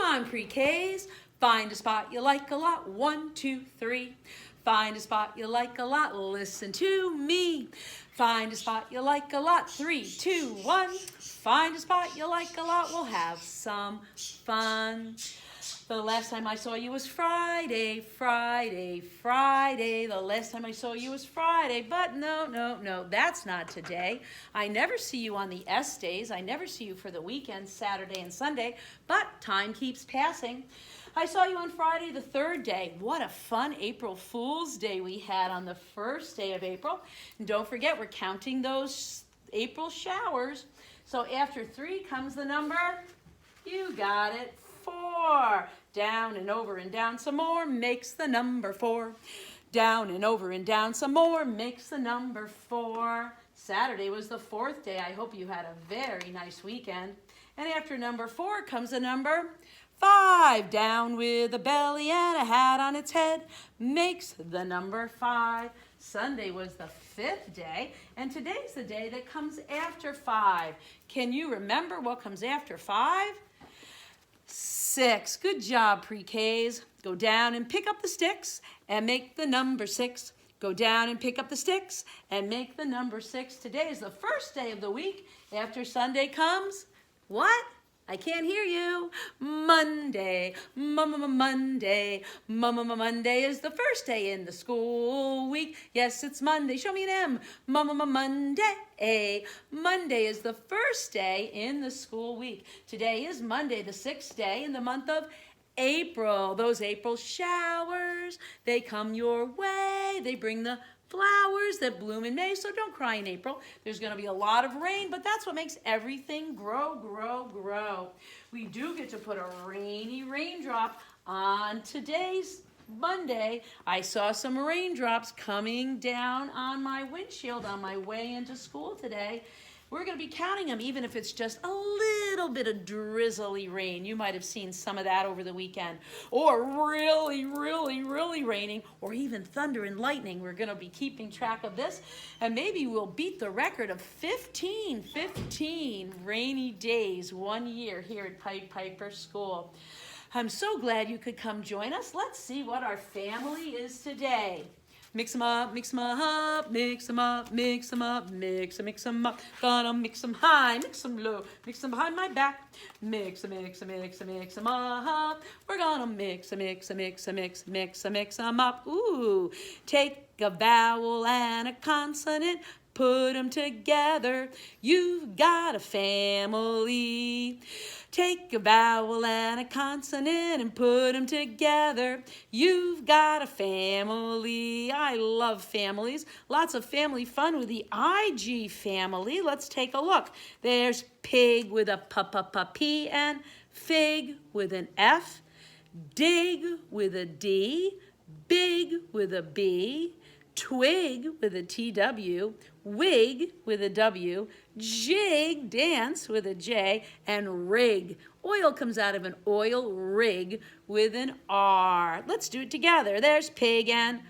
on, pre-Ks. Find a spot you like a lot. 1, 2, 3. Find a spot you like a lot. Listen to me. Find a spot you like a lot. 3, 2, 1. Find a spot you like a lot. We'll have some fun. The last time I saw you was Friday, Friday, Friday. The last time I saw you was Friday, but no, that's not today. I never see you on the S days. I never see you for the weekend, Saturday and Sunday, but time keeps passing. I saw you on Friday, the 3rd day. What a fun April Fool's Day we had on the 1st day of April. And don't forget, we're counting those April showers. So after 3 comes the number, you got it, 4. Down and over and down some more makes the number 4. Down and over and down some more makes the number 4. Saturday was the 4th day. I hope you had a very nice weekend. And after number 4 comes the number 5. Down with a belly and a hat on its head makes the number 5. Sunday was the 5th day, and today's the day that comes after 5. Can you remember what comes after 5? 6. Good job, pre-Ks. Go down and pick up the sticks and make the number 6. Go down and pick up the sticks and make the number 6. Today is the 1st day of the week. After Sunday comes, what? I can't hear you. Monday, Monday. Monday is the 1st day in the school week. Yes, it's Monday. Show me an M. Monday. Monday is the 1st day in the school week. Today is Monday, the 6th day in the month of April. Those April showers, they come your way. They bring the flowers that bloom in May, so don't cry in April. There's going to be a lot of rain, but that's what makes everything grow. We do get to put a rainy raindrop on today's Monday. I saw some raindrops coming down on my windshield on my way into school today. We're going to be counting them, even if it's just a little bit of drizzly rain. You might have seen some of that over the weekend. Or really raining, or even thunder and lightning. We're going to be keeping track of this, and maybe we'll beat the record of 15 rainy days one year here at Piper School. I'm so glad you could come join us. Let's see what our family is today. Mix 'em up, mix 'em up, mix 'em up, mix 'em up, mix 'em up. Gonna mix 'em high, mix 'em low, mix 'em behind my back. Mix 'em up. We're gonna mix 'em up. Ooh, take a vowel and a consonant, put 'em together. You've got a family. Take a vowel and a consonant and put them together. You've got a family. I love families. Lots of family fun with the IG family. Let's take a look. There's pig with a P and fig with an F, dig with a D, big with a B, twig with a TW, wig with a W, jig, dance with a J, and rig. Oil comes out of an oil rig with an R. Let's do it together. There's pig and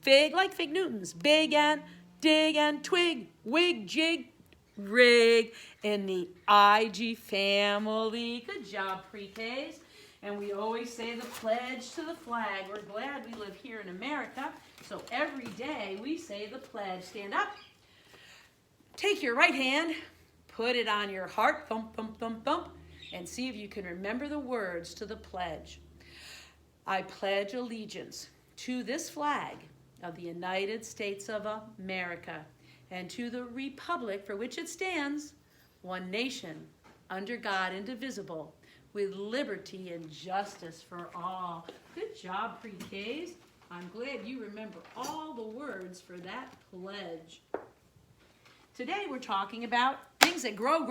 fig, like Fig Newtons. Big and dig and twig, wig, jig, rig in the IG family. Good job, pre-Ks. And we always say the pledge to the flag. We're glad we live here in America. So every day we say the pledge. Stand up. Take your right hand, put it on your heart, thump, thump, thump, thump, and see if you can remember the words to the pledge. I pledge allegiance to this flag of the United States of America and to the republic for which it stands, one nation, under God, indivisible, with liberty and justice for all. Good job, pre-Ks. I'm glad you remember all the words for that pledge. Today we're talking about things that grow.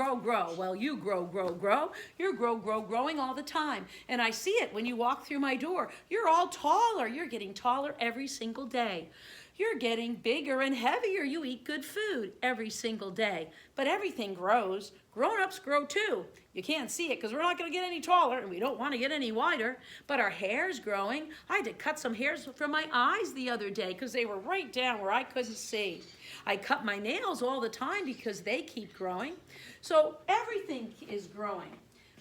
Well, you grow. You're growing all the time. And I see it when you walk through my door. You're all taller. You're getting taller every single day. You're getting bigger and heavier. You eat good food every single day. But everything grows. Grown-ups grow too. You can't see it because we're not going to get any taller and we don't want to get any wider. But our hair's growing. I had to cut some hairs from my eyes the other day because they were right down where I couldn't see. I cut my nails all the time because they keep growing. So everything is growing.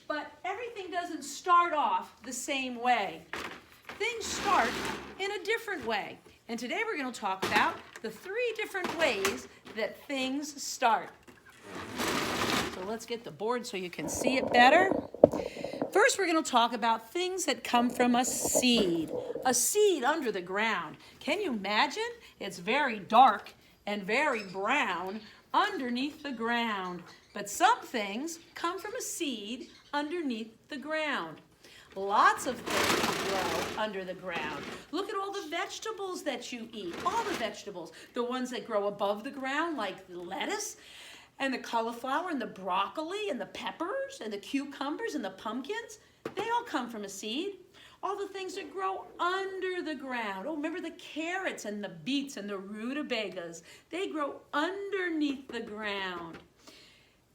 But everything doesn't doesn't start off the same way. Things start in a different way. And today we're going to talk about the 3 different ways that things start. So let's get the board so you can see it better. First, we're going to talk about things that come from a seed under the ground. Can you imagine? It's very dark and very brown underneath the ground. But some things come from a seed underneath the ground. Lots of things grow under the ground. Look at all the vegetables that you eat, all the vegetables. The ones that grow above the ground, like the lettuce, and the cauliflower, and the broccoli, and the peppers, and the cucumbers, and the pumpkins, they all come from a seed. All the things that grow under the ground. Oh, remember the carrots and the beets and the rutabagas. They grow underneath the ground.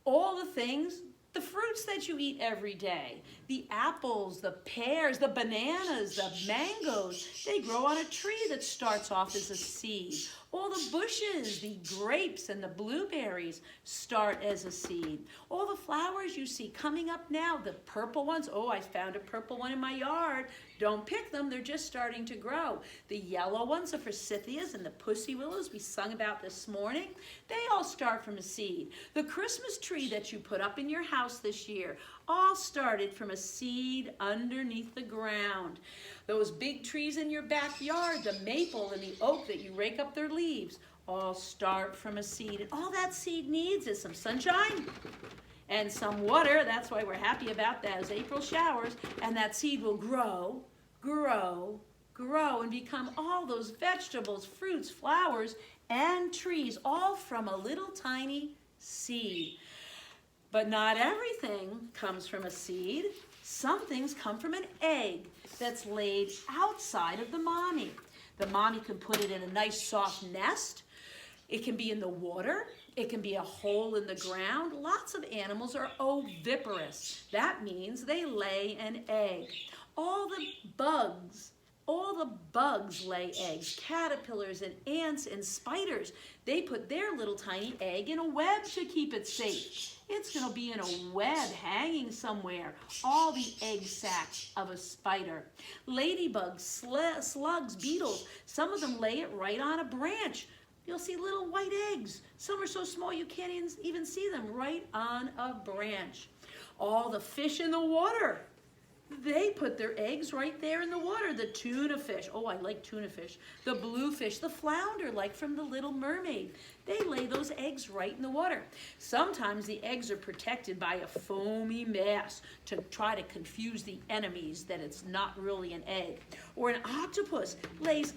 All the things, the fruits that you eat every day, the apples, the pears, the bananas, the mangoes, they grow on a tree that starts off as a seed. All the bushes, the grapes and the blueberries start as a seed. All the flowers you see coming up now, the purple ones, oh, I found a purple one in my yard. Don't pick them, they're just starting to grow. The yellow ones, the forsythias and the pussy willows we sung about this morning, they all start from a seed. The Christmas tree that you put up in your house this year all started from a seed underneath the ground. Those big trees in your backyard, the maple and the oak that you rake up their leaves, all start from a seed. And all that seed needs is some sunshine and some water. That's why we're happy about those April showers. And that seed will grow, grow, grow, and become all those vegetables, fruits, flowers, and trees, all from a little tiny seed. But not everything comes from a seed. Some things come from an egg that's laid outside of the mommy. The mommy can put it in a nice soft nest. It can be in the water. It can be a hole in the ground. Lots of animals are oviparous. That means they lay an egg. All the bugs lay eggs. Caterpillars and ants and spiders, they put their little tiny egg in a web to keep it safe. It's going to be in a web hanging somewhere. All the egg sacs of a spider. Ladybugs, slugs, beetles, some of them lay it right on a branch. You'll see little white eggs. Some are so small you can't even see them, right on a branch. All the fish in the water, they put their eggs right there in the water. The tuna fish, oh, I like tuna fish. The bluefish, the flounder, like from The Little Mermaid. They lay those eggs right in the water. Sometimes the eggs are protected by a foamy mass to try to confuse the enemies that it's not really an egg. Or an octopus lays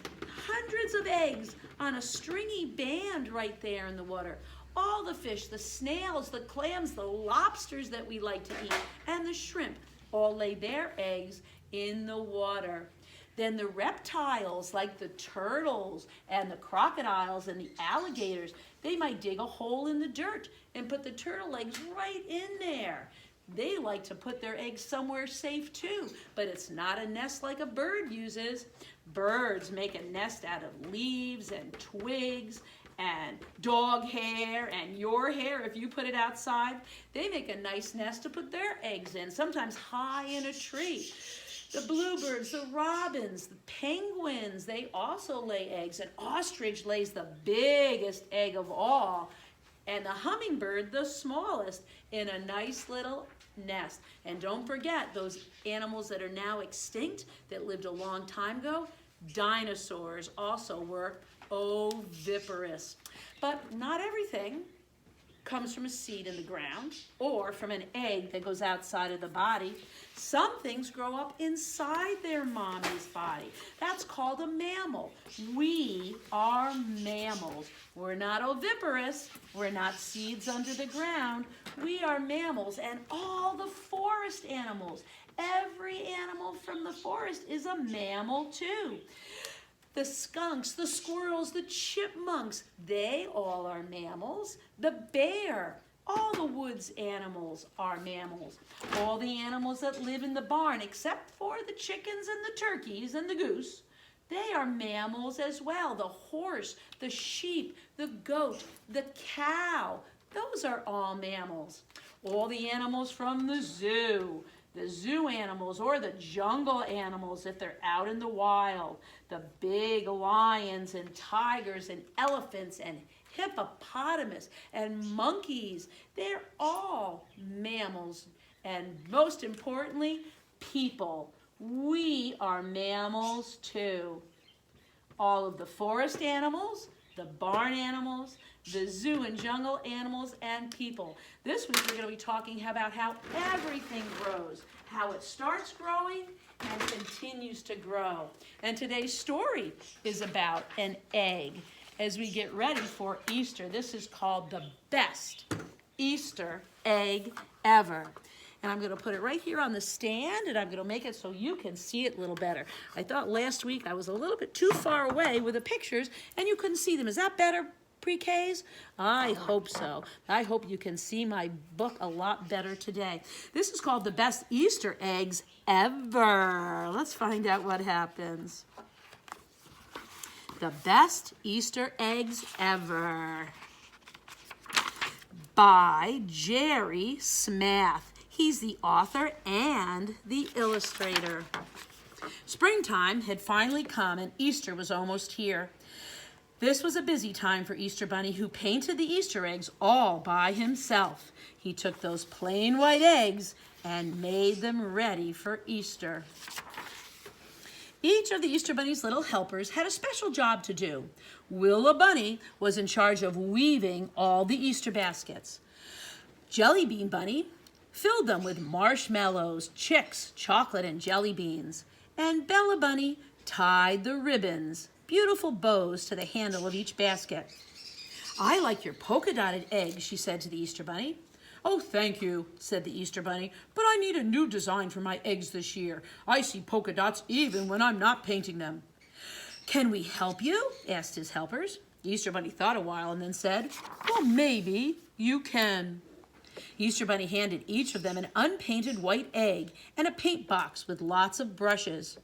hundreds of eggs on a stringy band right there in the water. All the fish, the snails, the clams, the lobsters that we like to eat, and the shrimp, all lay their eggs in the water. Then the reptiles, like the turtles and the crocodiles and the alligators, they might dig a hole in the dirt and put the turtle eggs right in there. They like to put their eggs somewhere safe too, but it's not a nest like a bird uses. Birds make a nest out of leaves and twigs and dog hair and your hair if you put it outside. They make a nice nest to put their eggs in, sometimes high in a tree. The bluebirds, the robins, the penguins, they also lay eggs. An ostrich lays the biggest egg of all, and the hummingbird, the smallest, in a nice little nest. And don't forget those animals that are now extinct that lived a long time ago. Dinosaurs also were oviparous. But not everything comes from a seed in the ground or from an egg that goes outside of the body. Some things grow up inside their mommy's body. That's called a mammal. We are mammals. We're not oviparous. We're not seeds under the ground. We are mammals, and all the forest animals, every animal from the forest is a mammal too. The skunks, the squirrels, the chipmunks, they all are mammals. The bear, all the woods animals are mammals. All the animals that live in the barn, except for the chickens and the turkeys and the goose, they are mammals as well. The horse, the sheep, the goat, the cow, those are all mammals. All the animals from the zoo, the zoo animals or the jungle animals if they're out in the wild. The big lions and tigers and elephants and hippopotamus and monkeys. They're all mammals. And most importantly, people. We are mammals too. All of the forest animals, the barn animals, the zoo and jungle animals, and people. This week we're going to be talking about how everything grows, how it starts growing and continues to grow. And today's story is about an egg. As we get ready for Easter, this is called the best Easter egg ever. And I'm going to put it right here on the stand, and I'm going to make it so you can see it a little better. I thought last week I was a little bit too far away with the pictures, and you couldn't see them. Is that better, pre-Ks? I hope so. I hope you can see my book a lot better today. This is called The Best Easter Eggs Ever. Let's find out what happens. The Best Easter Eggs Ever by Jerry Smath. He's the author and the illustrator. Springtime had finally come and Easter was almost here. This was a busy time for Easter Bunny, who painted the Easter eggs all by himself. He took those plain white eggs and made them ready for Easter. Each of the Easter Bunny's little helpers had a special job to do. Willa Bunny was in charge of weaving all the Easter baskets. Jelly Bean Bunny filled them with marshmallows, chicks, chocolate, and jelly beans. And Bella Bunny tied the ribbons, beautiful bows, to the handle of each basket. "I like your polka-dotted egg," she said to the Easter Bunny. "Oh, thank you," said the Easter Bunny, "but I need a new design for my eggs this year. I see polka dots even when I'm not painting them." "Can we help you?" asked his helpers. The Easter Bunny thought a while and then said, "Well, maybe you can." Easter Bunny handed each of them an unpainted white egg and a paint box with lots of brushes.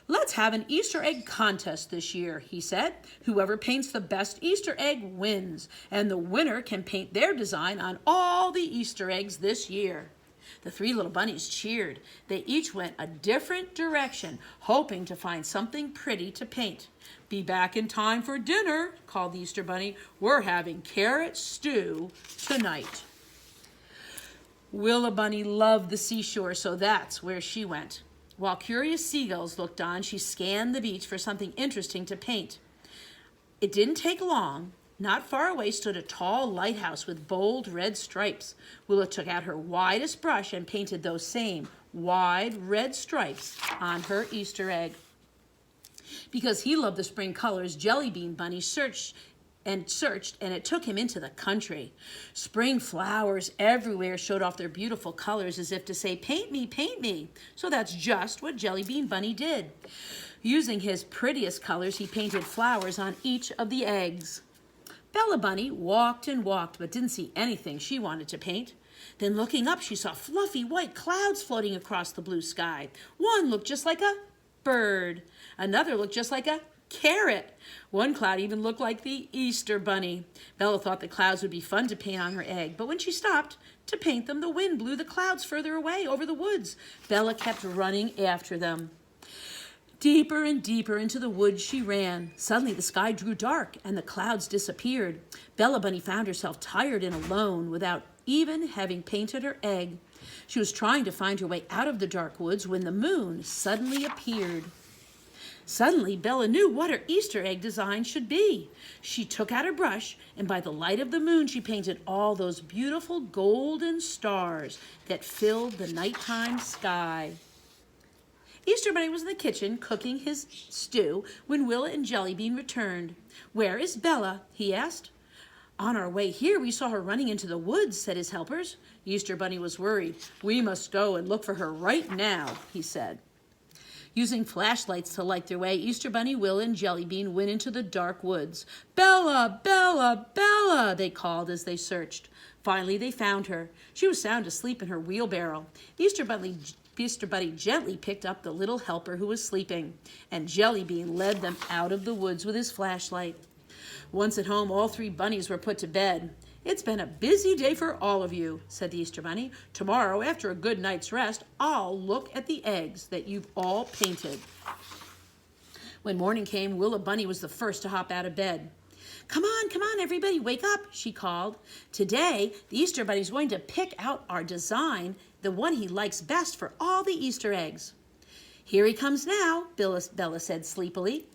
"Let's have an Easter egg contest this year," he said. "Whoever paints the best Easter egg wins, and the winner can paint their design on all the Easter eggs this year." The three little bunnies cheered. They each went a different direction, hoping to find something pretty to paint. "Be back in time for dinner," called the Easter Bunny. "We're having carrot stew tonight." Willa Bunny loved the seashore, so that's where she went. While curious seagulls looked on, she scanned the beach for something interesting to paint. It didn't take long. Not far away stood a tall lighthouse with bold red stripes. Willa took out her widest brush and painted those same wide red stripes on her Easter egg. Because he loved the spring colors, Jelly Bean Bunny searched, and it took him into the country. Spring flowers everywhere showed off their beautiful colors as if to say, "Paint me, paint me." So that's just what Jelly Bean Bunny did. Using his prettiest colors, he painted flowers on each of the eggs. Bella Bunny walked and walked, but didn't see anything she wanted to paint. Then looking up, she saw fluffy white clouds floating across the blue sky. One looked just like a bird. Another looked just like a carrot. One cloud even looked like the Easter Bunny. Bella thought the clouds would be fun to paint on her egg, but when she stopped to paint them, the wind blew the clouds further away over the woods. Bella kept running after them. Deeper and deeper into the woods she ran. Suddenly the sky grew dark and the clouds disappeared. Bella Bunny found herself tired and alone without even having painted her egg. She was trying to find her way out of the dark woods when the moon suddenly appeared. Suddenly, Bella knew what her Easter egg design should be. She took out her brush, and by the light of the moon, she painted all those beautiful golden stars that filled the nighttime sky. Easter Bunny was in the kitchen cooking his stew when Willa and Jelly Bean returned. "Where is Bella?" he asked. "On our way here, we saw her running into the woods," said his helpers. Easter Bunny was worried. "We must go and look for her right now," he said. Using flashlights to light their way, Easter Bunny, Willa, and Jelly Bean went into the dark woods. "Bella, Bella, Bella," they called as they searched. Finally, they found her. She was sound asleep in her wheelbarrow. Easter Bunny gently picked up the little helper who was sleeping, and Jelly Bean led them out of the woods with his flashlight. Once at home, all three bunnies were put to bed. "It's been a busy day for all of you," said the Easter Bunny. "Tomorrow, after a good night's rest, I'll look at the eggs that you've all painted." When morning came, Willa Bunny was the first to hop out of bed. Come on, everybody, wake up," she called. "Today, the Easter Bunny's going to pick out our design, the one he likes best for all the Easter eggs." "Here he comes now," Bella said sleepily.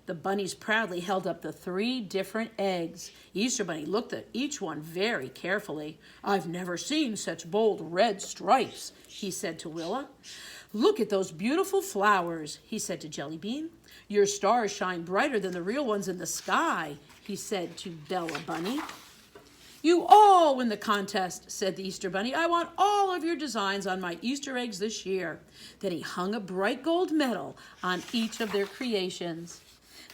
The bunnies proudly held up the 3 different eggs. Easter Bunny looked at each one very carefully. "I've never seen such bold red stripes," he said to Willa. "Look at those beautiful flowers," he said to Jelly Bean. "Your stars shine brighter than the real ones in the sky," he said to Bella Bunny. "You all win the contest," said the Easter Bunny. "I want all of your designs on my Easter eggs this year." Then he hung a bright gold medal on each of their creations.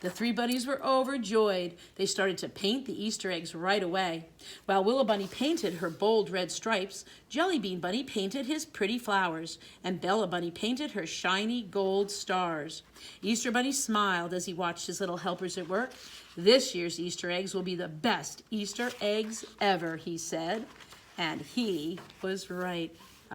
The 3 bunnies were overjoyed. They started to paint the Easter eggs right away. While Willa Bunny painted her bold red stripes, Jelly Bean Bunny painted his pretty flowers, and Bella Bunny painted her shiny gold stars. Easter Bunny smiled as he watched his little helpers at work. "This year's Easter eggs will be the best Easter eggs ever," he said. And he was right.